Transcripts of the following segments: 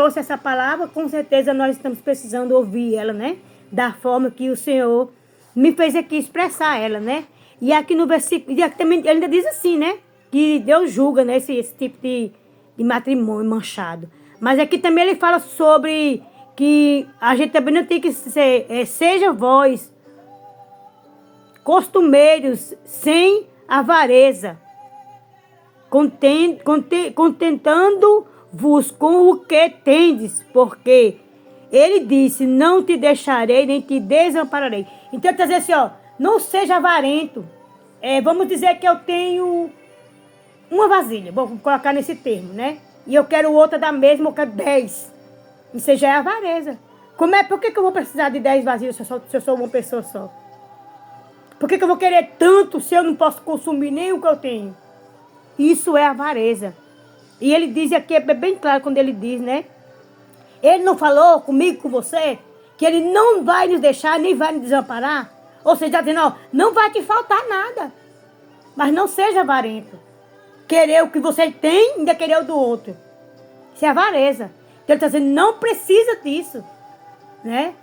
trouxe essa palavra, com certeza nós estamos precisando ouvir ela, né? Da forma que o Senhor me fez aqui expressar ela, né? E aqui no versículo, e aqui também ele ainda diz assim, né? Que Deus julga, né? Esse tipo de matrimônio manchado. Mas aqui também ele fala sobre que a gente também não tem que ser, seja vós costumeiros sem avareza, contentando-vos com o que tendes, porque ele disse, não te deixarei, nem te desampararei. Então ele está dizendo assim, ó, não seja avarento. Vamos dizer que eu tenho uma vasilha, vou colocar nesse termo, né? E eu quero outra da mesma, eu quero 10. Isso já é avareza. Por que eu vou precisar de 10 vasilhas se eu sou uma pessoa só? Por que eu vou querer tanto se eu não posso consumir nem o que eu tenho? Isso é avareza. E ele diz aqui, é bem claro quando ele diz, né? Ele não falou comigo, com você, que ele não vai nos deixar, nem vai nos desamparar? Ou seja, está dizendo, ó, não vai te faltar nada. Mas não seja avarento. Querer o que você tem, ainda querer o do outro. Isso é avareza. Então ele está dizendo, não precisa disso. Né?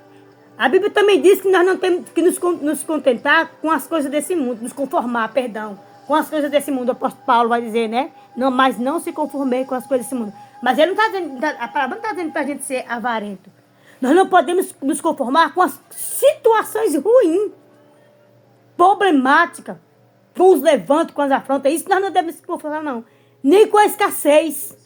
A Bíblia também diz que nós não temos que nos contentar com as coisas desse mundo, nos conformar, perdão, com as coisas desse mundo. O apóstolo Paulo vai dizer, né? Não, mas não se conformei com as coisas desse mundo. Mas ele não está dizendo, a palavra não está dizendo para a gente ser avarento. Nós não podemos nos conformar com as situações ruins, problemáticas, com os levantos, com as afrontas. Isso nós não devemos se conformar, não. Nem com a escassez.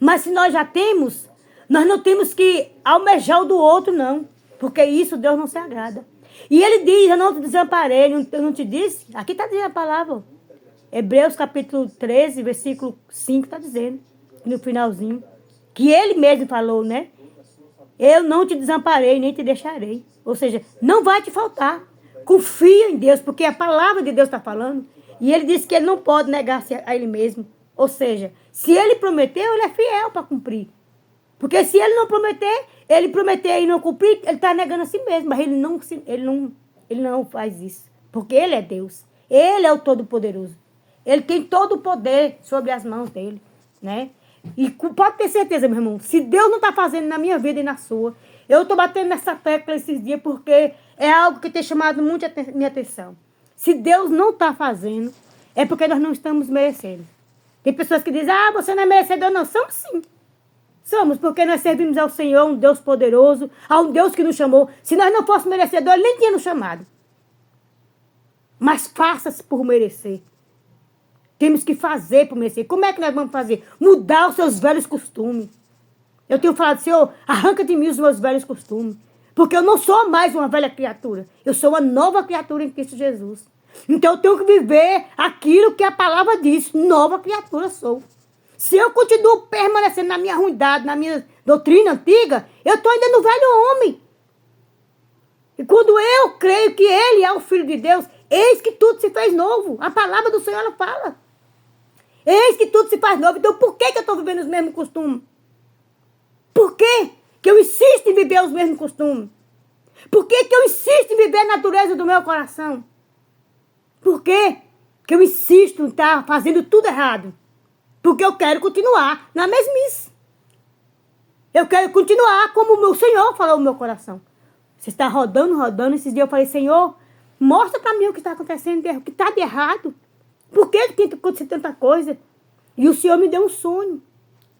Mas se nós já temos, nós não temos que almejar o do outro, não. Porque isso Deus não se agrada. E ele diz, eu não te desamparei, eu não te disse. Aqui está dizendo a palavra. Hebreus capítulo 13, versículo 5 está dizendo. No finalzinho. Que ele mesmo falou, né? Eu não te desamparei, nem te deixarei. Ou seja, não vai te faltar. Confia em Deus, porque a palavra de Deus está falando. E ele disse que ele não pode negar-se a ele mesmo. Ou seja, se ele prometeu, ele é fiel para cumprir. Porque se ele não prometer, ele prometer e não cumprir, ele está negando a si mesmo. Mas ele não faz isso. Porque ele é Deus. Ele é o Todo-Poderoso. Ele tem todo o poder sobre as mãos dele. Né? E pode ter certeza, meu irmão, se Deus não está fazendo na minha vida e na sua, eu estou batendo nessa tecla esses dias porque é algo que tem chamado muito a minha atenção. Se Deus não está fazendo, é porque nós não estamos merecendo. Tem pessoas que dizem, você não é merecedor, não. Somos sim. Somos, porque nós servimos ao Senhor, um Deus poderoso, a um Deus que nos chamou. Se nós não fôssemos merecedores, Ele nem tinha nos chamado. Mas faça-se por merecer. Temos que fazer por merecer. Como é que nós vamos fazer? Mudar os seus velhos costumes. Eu tenho falado, Senhor, arranca de mim os meus velhos costumes. Porque eu não sou mais uma velha criatura. Eu sou uma nova criatura em Cristo Jesus. Então eu tenho que viver aquilo que a palavra diz. Nova criatura sou. Se eu continuo permanecendo na minha ruindade, na minha doutrina antiga, eu estou ainda no velho homem. E quando eu creio que Ele é o Filho de Deus, eis que tudo se fez novo. A palavra do Senhor, ela fala. Eis que tudo se faz novo. Então por que eu estou vivendo os mesmos costumes? Por que eu insisto em viver os mesmos costumes? Por que eu insisto em viver a natureza do meu coração? Por que eu insisto em estar fazendo tudo errado? Porque eu quero continuar na mesmice. Eu quero continuar como o meu Senhor falou no meu coração. Você está rodando. Esses dias eu falei, Senhor, mostra para mim o que está acontecendo, o que está de errado. Por que tem que acontecer tanta coisa? E o Senhor me deu um sonho.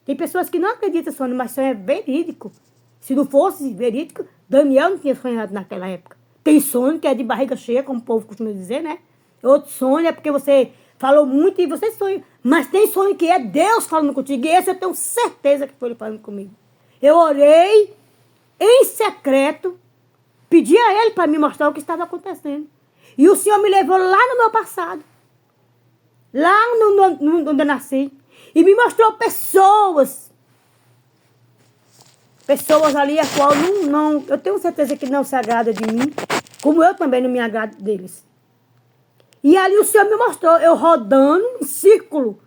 Tem pessoas que não acreditam em sonho, mas sonho é verídico. Se não fosse verídico, Daniel não tinha sonhado naquela época. Tem sonho que é de barriga cheia, como o povo costuma dizer, né? Outro sonho é porque você falou muito e você sonha. Mas tem sonho que é Deus falando contigo. E esse eu tenho certeza que foi Ele falando comigo. Eu orei em secreto, pedi a Ele para me mostrar o que estava acontecendo. E o Senhor me levou lá no meu passado. Lá onde eu nasci. E me mostrou pessoas ali a qual eu tenho certeza que não se agrada de mim, como eu também não me agrado deles. E ali o Senhor me mostrou, eu rodando em círculo.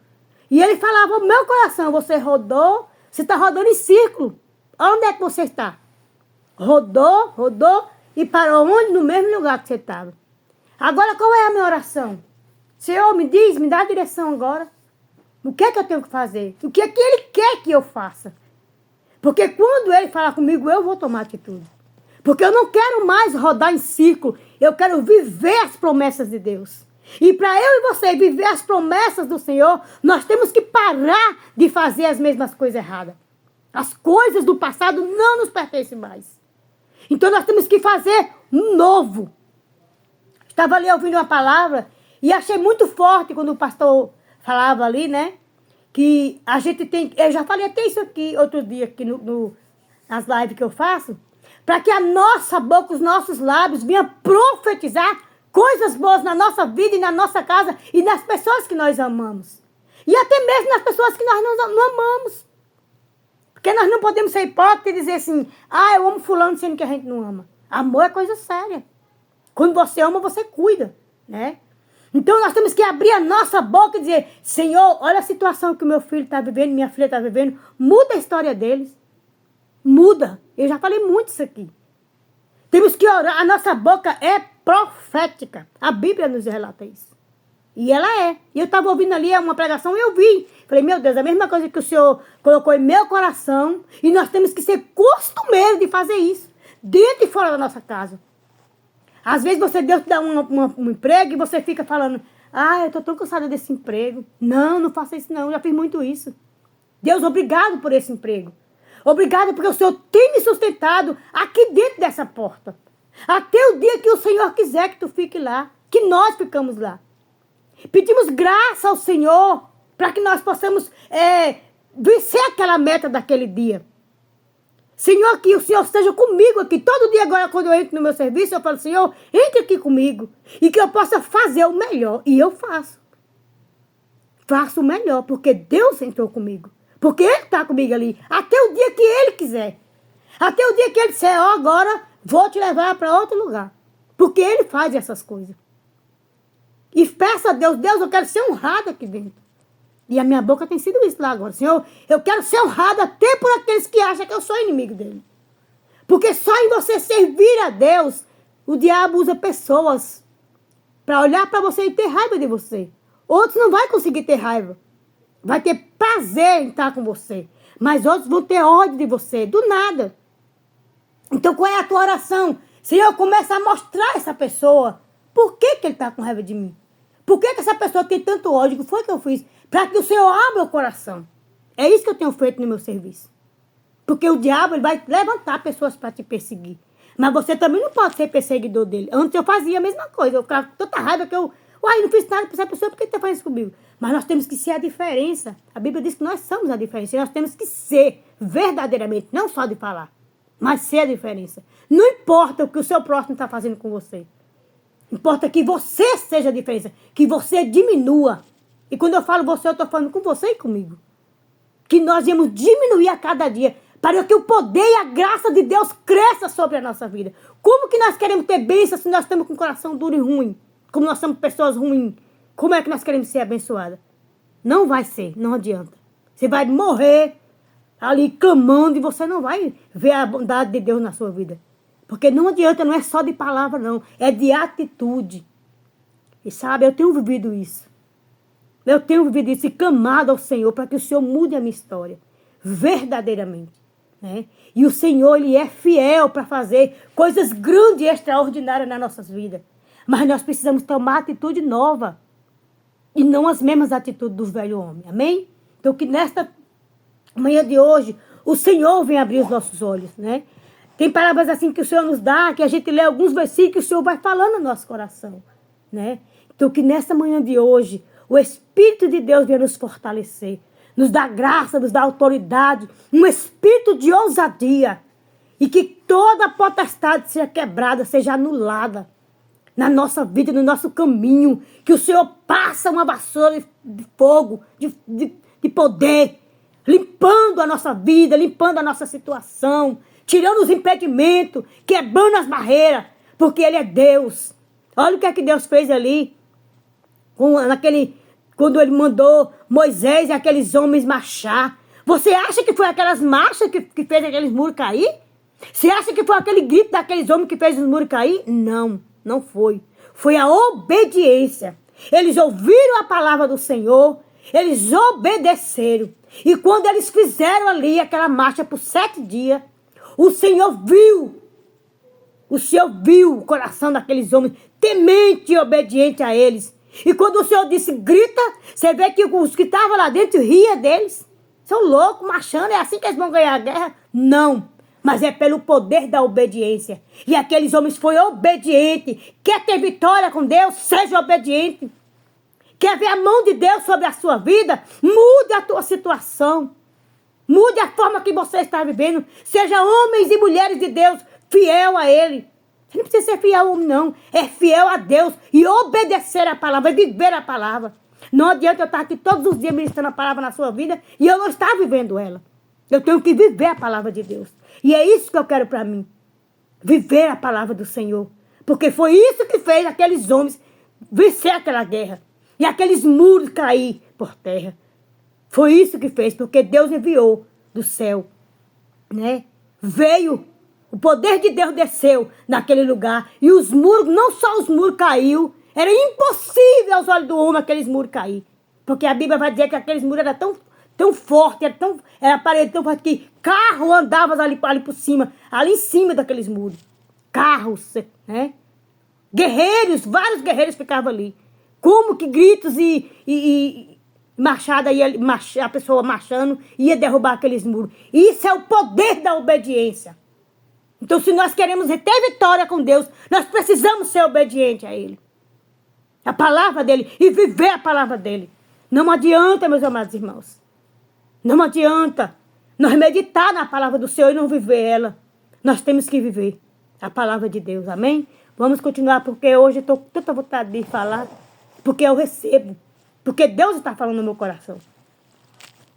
E Ele falava, meu coração, você rodou, você está rodando em círculo. Onde é que você está? Rodou e parou onde? No mesmo lugar que você estava. Agora, qual é a minha oração? Senhor, me dá a direção agora. O que é que eu tenho que fazer? O que é que Ele quer que eu faça? Porque quando ele falar comigo, eu vou tomar atitude. Porque eu não quero mais rodar em círculo. Eu quero viver as promessas de Deus. E para eu e você viver as promessas do Senhor, nós temos que parar de fazer as mesmas coisas erradas. As coisas do passado não nos pertencem mais. Então nós temos que fazer um novo. Estava ali ouvindo uma palavra e achei muito forte quando o pastor falava ali, né? Que a gente tem... Eu já falei até isso aqui outro dia, aqui nas lives que eu faço. Para que a nossa boca, os nossos lábios venham profetizar coisas boas na nossa vida e na nossa casa e nas pessoas que nós amamos. E até mesmo nas pessoas que nós não amamos. Porque nós não podemos ser hipócritas e dizer assim, eu amo fulano sendo que a gente não ama. Amor é coisa séria. Quando você ama, você cuida, né? Então nós temos que abrir a nossa boca e dizer, Senhor, olha a situação que o meu filho está vivendo, minha filha está vivendo, muda a história deles. Muda. Eu já falei muito isso aqui. Temos que orar. A nossa boca é profética. A Bíblia nos relata isso. E ela é. E eu estava ouvindo ali uma pregação e eu vi. Falei, meu Deus, a mesma coisa que o Senhor colocou em meu coração. E nós temos que ser costumeiros de fazer isso. Dentro e fora da nossa casa. Às vezes Deus te dá um emprego e você fica falando, eu estou tão cansada desse emprego. Não faça isso não. Eu já fiz muito isso. Deus, obrigado por esse emprego. Obrigado porque o Senhor tem me sustentado aqui dentro dessa porta. Até o dia que o Senhor quiser que tu fique lá. Que nós ficamos lá. Pedimos graça ao Senhor para que nós possamos vencer aquela meta daquele dia. Senhor, que o Senhor esteja comigo aqui. Todo dia agora, quando eu entro no meu serviço, eu falo, Senhor, entre aqui comigo. E que eu possa fazer o melhor. E eu faço. Faço o melhor, porque Deus entrou comigo. Porque Ele está comigo ali. Até o dia que Ele quiser. Até o dia que Ele disser, agora vou te levar para outro lugar. Porque Ele faz essas coisas. E peça a Deus, eu quero ser honrado aqui dentro. E a minha boca tem sido isso lá agora. Senhor, eu quero ser honrado até por aqueles que acham que eu sou inimigo dele. Porque só em você servir a Deus, o diabo usa pessoas para olhar para você e ter raiva de você. Outros não vão conseguir ter raiva. Vai ter prazer em estar com você. Mas outros vão ter ódio de você, do nada. Então qual é a tua oração? Senhor, começa a mostrar essa pessoa. Por que ele está com raiva de mim? Por que essa pessoa tem tanto ódio? O que foi que eu fiz? Para que o Senhor abra o coração. É isso que eu tenho feito no meu serviço. Porque o diabo ele vai levantar pessoas para te perseguir. Mas você também não pode ser perseguidor dele. Antes eu fazia a mesma coisa. Eu ficava com tanta raiva que eu... não fiz nada para essa pessoa, por que está fazendo isso comigo? Mas nós temos que ser a diferença. A Bíblia diz que nós somos a diferença. E nós temos que ser verdadeiramente, não só de falar, mas ser a diferença. Não importa o que o seu próximo está fazendo com você. Importa que você seja a diferença. Que você diminua. E quando eu falo você, eu estou falando com você e comigo. Que nós íamos diminuir a cada dia. Para que o poder e a graça de Deus cresça sobre a nossa vida. Como que nós queremos ter bênção se nós estamos com o coração duro e ruim? Como nós somos pessoas ruins. Como é que nós queremos ser abençoadas? Não vai ser, não adianta. Você vai morrer ali clamando e você não vai ver a bondade de Deus na sua vida. Porque não adianta, não é só de palavra não, é de atitude. E sabe, eu tenho vivido isso. Eu tenho vivido isso e clamado ao Senhor para que o Senhor mude a minha história. Verdadeiramente. Né? E o Senhor, Ele é fiel para fazer coisas grandes e extraordinárias nas nossas vidas. Mas nós precisamos tomar atitude nova. E não as mesmas atitudes do velho homem. Amém? Então que nesta manhã de hoje, o Senhor vem abrir os nossos olhos, né? Tem palavras assim que o Senhor nos dá, que a gente lê alguns versículos que o Senhor vai falando no nosso coração, né? Então que nesta manhã de hoje, o Espírito de Deus venha nos fortalecer, nos dá graça, nos dá autoridade, um espírito de ousadia. E que toda potestade seja quebrada, seja anulada na nossa vida, no nosso caminho. Que o Senhor passa uma vassoura de fogo, de poder, limpando a nossa vida, limpando a nossa situação, tirando os impedimentos, quebrando as barreiras, porque Ele é Deus. Olha o que é que Deus fez ali, quando Ele mandou Moisés e aqueles homens marchar. Você acha que foi aquelas marchas que fez aqueles muros cair? Você acha que foi aquele grito daqueles homens que fez os muros cair? Não, não foi. Foi a obediência. Eles ouviram a palavra do Senhor, eles obedeceram. E quando eles fizeram ali aquela marcha por 7 dias, o Senhor viu o coração daqueles homens, temente e obediente a eles. E quando o Senhor disse, grita, você vê que os que estavam lá dentro ria deles. São loucos, marchando, é assim que eles vão ganhar a guerra? Não, mas é pelo poder da obediência. E aqueles homens foram obedientes. Quer ter vitória com Deus? Seja obediente. Quer ver a mão de Deus sobre a sua vida? Mude a tua situação. Mude a forma que você está vivendo. Seja homens e mulheres de Deus, fiel a Ele. Você não precisa ser fiel a homem, não. É fiel a Deus e obedecer a palavra, viver a palavra. Não adianta eu estar aqui todos os dias ministrando a palavra na sua vida e eu não estar vivendo ela. Eu tenho que viver a palavra de Deus. E é isso que eu quero para mim. Viver a palavra do Senhor. Porque foi isso que fez aqueles homens vencer aquela guerra. E aqueles muros cair por terra. Foi isso que fez, porque Deus enviou do céu, né? Veio, o poder de Deus desceu naquele lugar. E os muros, não só os muros caiu, era impossível aos olhos do homem aqueles muros cair. Porque a Bíblia vai dizer que aqueles muros eram tão fortes, era parede tão forte que carro andava ali por cima, ali em cima daqueles muros. Carros, né? Guerreiros, vários guerreiros ficavam ali. Como que gritos e machada, a pessoa marchando, ia derrubar aqueles muros. Isso é o poder da obediência. Então, se nós queremos ter vitória com Deus, nós precisamos ser obedientes a Ele. A palavra dEle e viver a palavra dEle. Não adianta, meus amados irmãos. Não adianta nós meditar na palavra do Senhor e não viver ela. Nós temos que viver a palavra de Deus, amém? Vamos continuar, porque hoje eu estou com tanta vontade de falar, porque eu recebo, porque Deus está falando no meu coração.